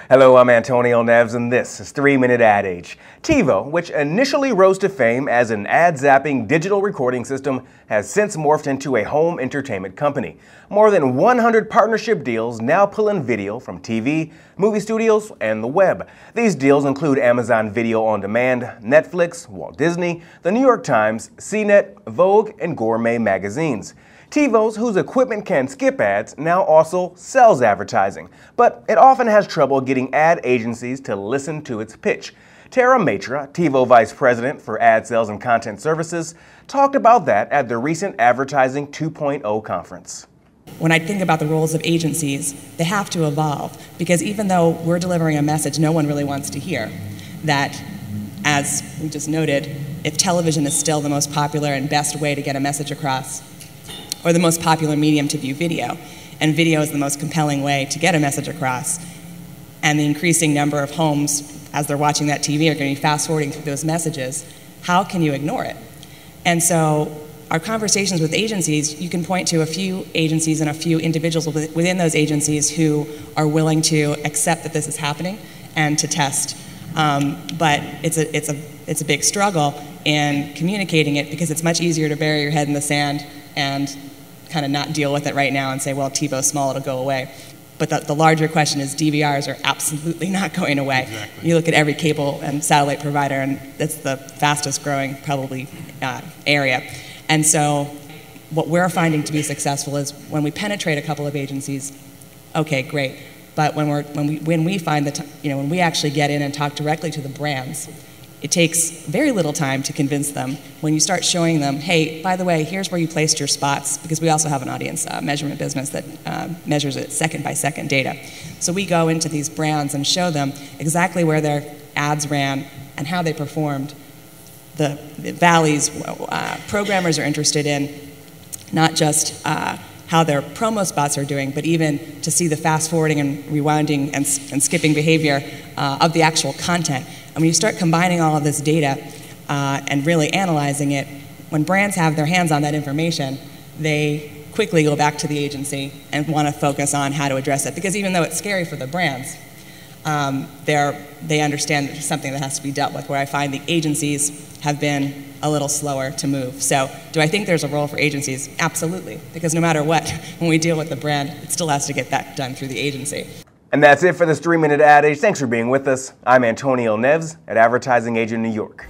Hello, I'm Antonio Neves, and this is 3-Minute Ad Age. TiVo, which initially rose to fame as an ad-zapping digital recording system, has since morphed into a home entertainment company. More than 100 partnership deals now pull in video from TV, movie studios, and the web. These deals include Amazon Video on Demand, Netflix, Walt Disney, the New York Times, CNET, Vogue, and Gourmet magazines. TiVo's, whose equipment can skip ads, now also sells advertising, but it often has trouble getting ad agencies to listen to its pitch. Maitra, TiVo Vice President for Ad Sales and Content Services, talked about that at the recent Advertising 2.0 conference. When I think about the roles of agencies, they have to evolve, because even though we're delivering a message no one really wants to hear, that, as we just noted, if television is still the most popular and best way to get a message across, or the most popular medium to view video, and video is the most compelling way to get a message across, and the increasing number of homes, as they're watching that TV, are going to be fast-forwarding through those messages, how can you ignore it? And so our conversations with agencies, you can point to a few agencies and a few individuals within those agencies who are willing to accept that this is happening and to test. But it's a big struggle in communicating it, because it's much easier to bury your head in the sand and kind of not deal with it right now and say, well, TiVo's small, it'll go away. But the larger question is DVRs are absolutely not going away. Exactly. You look at every cable and satellite provider, and it's the fastest growing probably area. And so what we're finding to be successful is when we penetrate a couple of agencies, okay, great. But when we find that, when we actually get in and talk directly to the brands, it takes very little time to convince them. When you start showing them, hey, by the way, here's where you placed your spots, because we also have an audience measurement business that measures it second-by-second data. So we go into these brands and show them exactly where their ads ran and how they performed. The valleys, programmers are interested in not just how their promo spots are doing, but even to see the fast-forwarding and rewinding and skipping behavior of the actual content. And when you start combining all of this data and really analyzing it, when brands have their hands on that information, they quickly go back to the agency and want to focus on how to address it. Because even though it's scary for the brands, they understand that it's something that has to be dealt with, where I find the agencies have been a little slower to move. So do I think there's a role for agencies? Absolutely, because no matter what, when we deal with the brand, it still has to get that done through the agency. And that's it for this 3-Minute Ad Age. Thanks for being with us. I'm Antonio Neves at Advertising Age in New York.